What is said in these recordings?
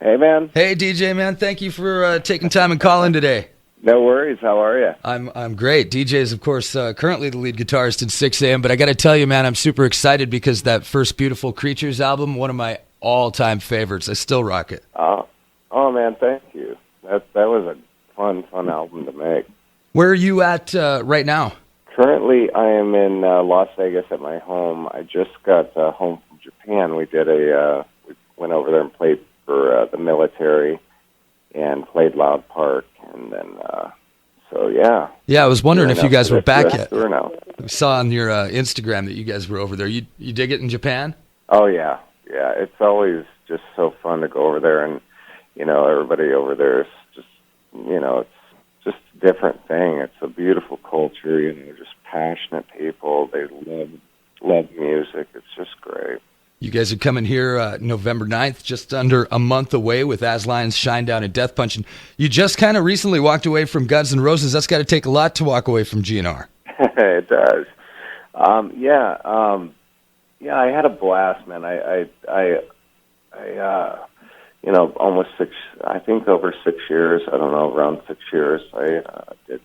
Hey, man. Hey, DJ, man. Thank you for taking time and calling today. No worries. How are you? I'm great. DJ is, of course, currently the lead guitarist in Sixx AM, but I got to tell you, man, I'm super excited because that first Beautiful Creatures album, one of my all-time favorites. I still rock it. Oh, man, thank you. That was a fun album to make. Where are you at right now? Currently, I am in Las Vegas at my home. I just got home from Japan. We went over there and played for the military and played Loud Park, and then so yeah. Yeah, I was wondering if you guys were back yet. No. We saw on your Instagram that you guys were over there. You dig it in Japan? Oh yeah. It's always just so fun to go over there, and everybody over there is just it's just a different thing. It's a beautiful culture. Just passionate people. They love music. It's just great. You guys are coming here November 9th, just under a month away with Asline's Shinedown and Death Punch. And you just kind of recently walked away from Guns N' Roses. That's got to take a lot to walk away from GNR. It does. I had a blast, man. Almost over 6 years. I don't know, around 6 years. I did,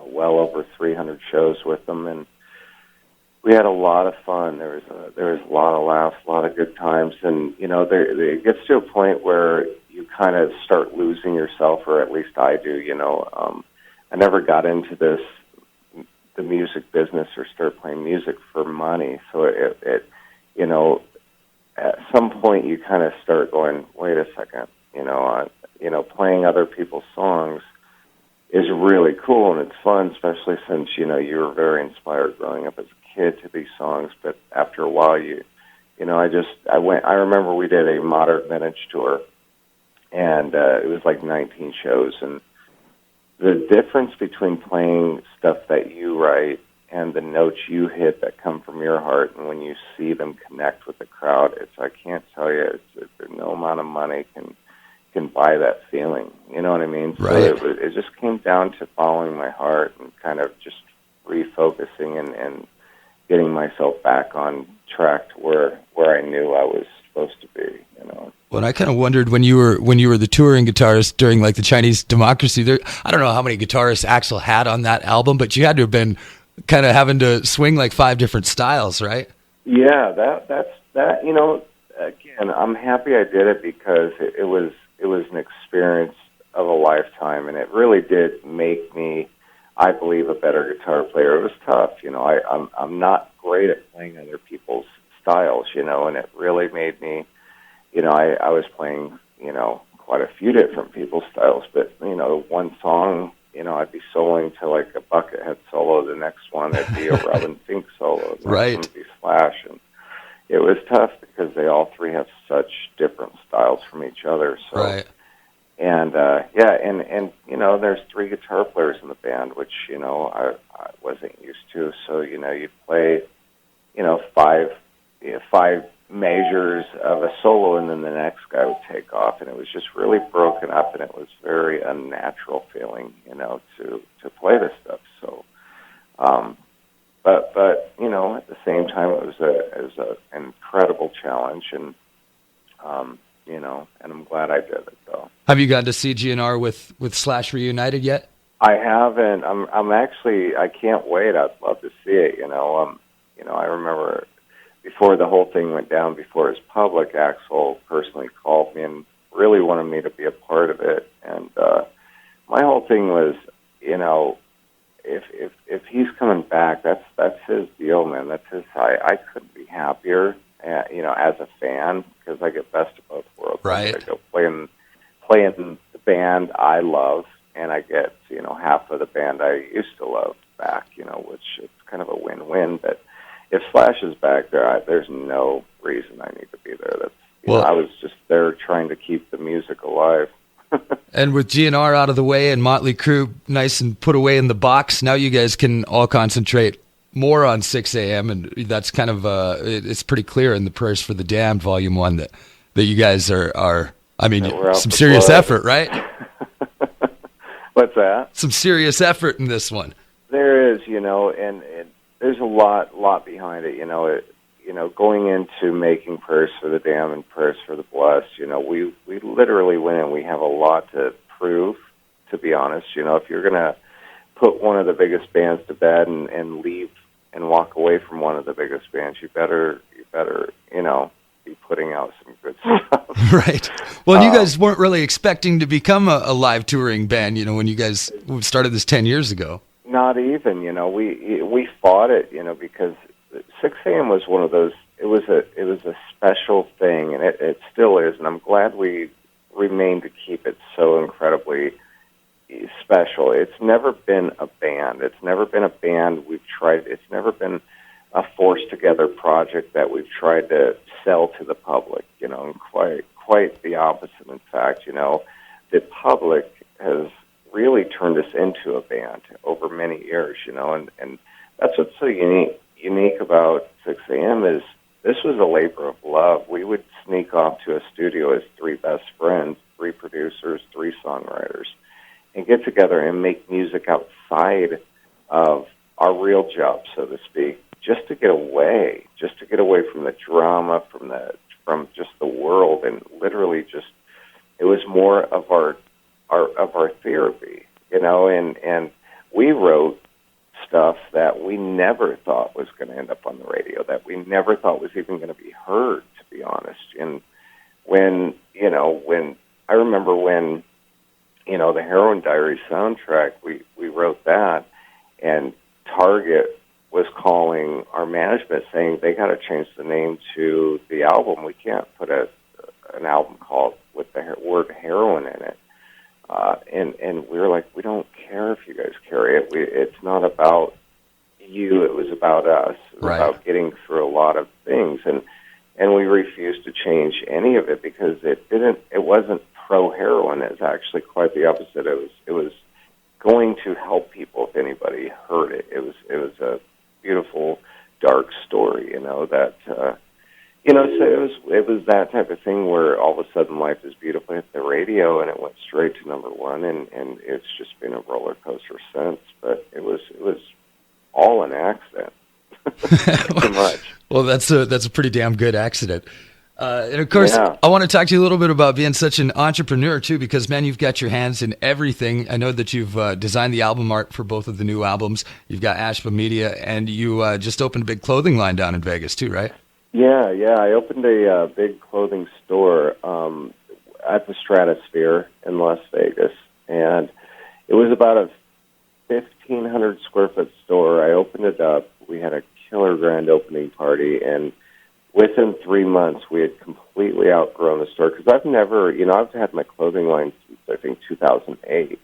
well over 300 shows with them, and we had a lot of fun. There was a lot of laughs, a lot of good times, and it gets to a point where you kind of start losing yourself, or at least I do. I never got into the music business or start playing music for money. So it at some point you kind of start going, wait a second, playing other people's songs is really cool and it's fun, especially since you were very inspired growing up as a kid to these songs. But after a while, I remember we did a Modern Vintage tour, and it was like 19 shows, and the difference between playing stuff that you write and the notes you hit that come from your heart, and when you see them connect with the crowd, I can't tell you, no amount of money can buy that feeling. You know what I mean? Right. So it just came down to following my heart and kind of just refocusing and getting myself back on track to where I knew I was supposed to be. Well, I kind of wondered when you were the touring guitarist during like the Chinese Democracy. I don't know how many guitarists Axl had on that album, but you had to have been kind of having to swing like 5 different styles, right? Yeah, that's again, I'm happy I did it because it was an experience of a lifetime, and it really did make me, I believe, a better guitar player. It was tough, I'm not great at playing other people's styles, and it really made me, I was playing, quite a few different people's styles, but, one song, I'd be soloing to like a Buckethead solo, the next one it'd be a Robin Fink solo, the right. next one would be Slash, and it was tough because they all three have such different styles from each other. So, right. And there's 3 guitar players in the band, which I wasn't used to. So you play 5 measures of a solo, and then the next guy would take off, and it was just really broken up, and it was very unnatural feeling, to play this stuff. So, but at the same time, it was an incredible challenge, and and I'm glad I did it, though. Have you gotten to see GNR with Slash reunited yet? I haven't. I'm actually. I can't wait. I'd love to see it. I remember before the whole thing went down, before it was public, Axl personally called me and really wanted me to be a part of it. And my whole thing was, if he's coming back, that's his deal, man. That's his. I couldn't be happier, as a fan, because I get best of both worlds. Right. I go playing the band I love, and I get half of the band I used to love back. Which it's kind of a win-win. But if Slash is back there, there's no reason I need to be there. I was just there trying to keep the music alive. And with GNR out of the way and Motley Crue nice and put away in the box, now you guys can all concentrate more on Sixx AM, and that's kind of it's pretty clear in the Prayers for the Damned Volume 1 that you guys are some serious effort, right? What's that? Some serious effort in this one. There is, and there's a lot behind it. going into making Prayers for the Damned and Prayers for the Blessed, we literally went in. We have a lot to prove, to be honest. If you're going to put one of the biggest bands to bed and leave and walk away from one of the biggest bands, you better, be putting out some good stuff. Right. Well, you guys weren't really expecting to become a live touring band, when you guys started this 10 years ago. Not even, we fought it, because Sixx AM was one of those. It was a special thing, and it still is. And I'm glad we remained to keep it so incredibly special. It's never been a band. It's never been a band we've tried. It's never been a forced together project that we've tried to sell to the public. And quite the opposite. In fact, the public has really turned us into a band over many years. And that's what's so unique about Sixx AM is this was a labor of love. We would sneak off to a studio as three best friends, three producers, three songwriters, and get together and make music outside of our real job, so to speak, just to get away from the drama, from just the world, and literally just it was more of our therapy, and we wrote stuff that we never thought was going to end up on the radio, that we never thought was even going to be heard, to be honest. And when I remember when, the Heroin Diary soundtrack, we wrote that, and Target was calling our management saying they got to change the name to the album. We can't put an album called with the word heroin in it. And we were like, we don't care if you guys carry it. It's not about you. It was about us. It was right. About getting through a lot of things, and we refused to change any of it because it wasn't pro heroin. It was actually quite the opposite. It was going to help people if anybody heard it. It was a beautiful, dark story. That. So it was that type of thing where all of a sudden Life is Beautiful hit the radio and it went straight to number one, and it's just been a roller coaster since. But it was all an accident, pretty much. Well, that's a pretty damn good accident. And of course, yeah. I want to talk to you a little bit about being such an entrepreneur too, because man, you've got your hands in everything. I know that you've designed the album art for both of the new albums. You've got Ashba Media, and you just opened a big clothing line down in Vegas too, right? Yeah. I opened a big clothing store at the Stratosphere in Las Vegas, and it was about a 1,500 square foot store. I opened it up. We had a killer grand opening party, and within 3 months, we had completely outgrown the store because I've had my clothing line since I think 2008,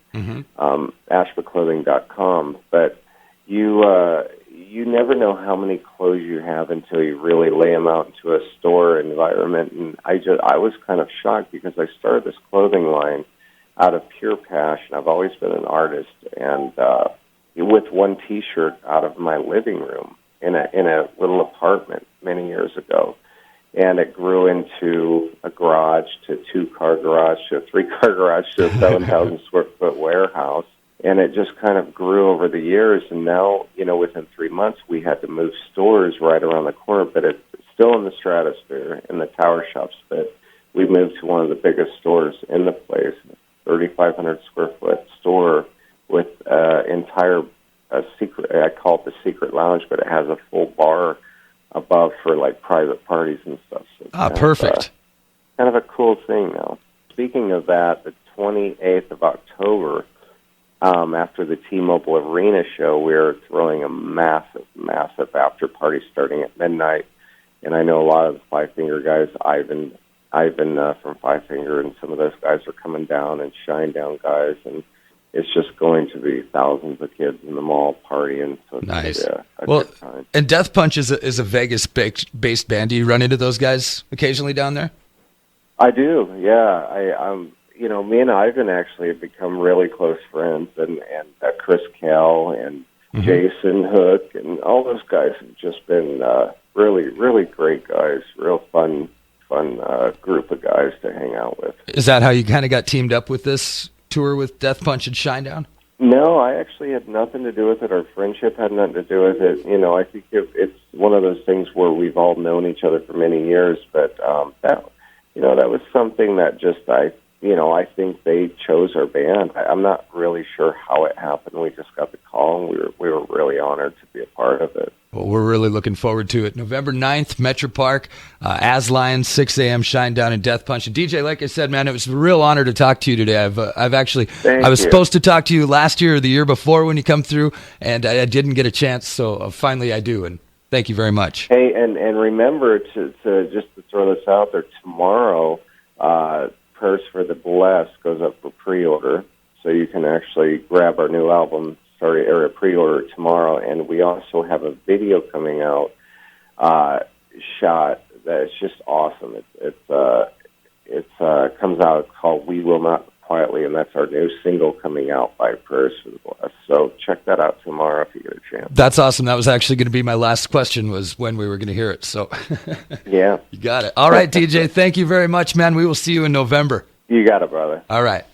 ashbaclothing.com, but you never know how many clothes you have until you really lay them out into a store environment. And I was kind of shocked because I started this clothing line out of pure passion. I've always been an artist, and with one T-shirt out of my living room in a little apartment many years ago, and it grew into a garage, to a 2-car garage, to a 3-car garage, to a 7,000 square foot warehouse. And it just kind of grew over the years, and now, within 3 months, we had to move stores right around the corner, but it's still in the Stratosphere, in the Tower Shops, but we moved to one of the biggest stores in the place, 3,500 square foot store with entire secret, I call it the secret lounge, but it has a full bar above for, like, private parties and stuff. So Perfect. Kind of a cool thing now. Speaking of that, the 28th of October, after the T-Mobile Arena show, we're throwing a massive, massive after party starting at midnight. And I know a lot of the Five Finger guys, Ivan from Five Finger, and some of those guys are coming down, and Shinedown guys, and it's just going to be thousands of kids in the mall partying. So nice. It's a well, good time. And Death Punch is a Vegas-based band. Do you run into those guys occasionally down there? I do, yeah. I'm. Me and Ivan actually have become really close friends, and Chris Kell and Jason Hook and all those guys have just been really, really great guys, real fun group of guys to hang out with. Is that how you kind of got teamed up with this tour with Death Punch and Shinedown? No, I actually had nothing to do with it. Our friendship had nothing to do with it. I think it's one of those things where we've all known each other for many years, but that was something that just I think they chose our band. I'm not really sure how it happened. We just got the call, and we were really honored to be a part of it. Well, we're really looking forward to it. November 9th, Metro Park, As Lions, Sixx AM, Shinedown, and Death Punch. And DJ, like I said, man, it was a real honor to talk to you today. I've actually, I was supposed to talk to you last year or the year before when you come through, and I didn't get a chance, so finally I do, and thank you very much. Hey, and remember to just to throw this out there, tomorrow, Purse for the Blessed goes up for pre-order, so you can actually grab our new album, pre-order tomorrow, and we also have a video coming out, shot that's just awesome. It comes out called "We Will Not Quietly," and that's our new single coming out by Purse for the Blessed. So check that out tomorrow if you get a chance. That's awesome. That was actually going to be my last question, was when we were going to hear it. So yeah, you got it. All right, DJ, thank you very much, man. We will see you in November. You got it, brother. All right.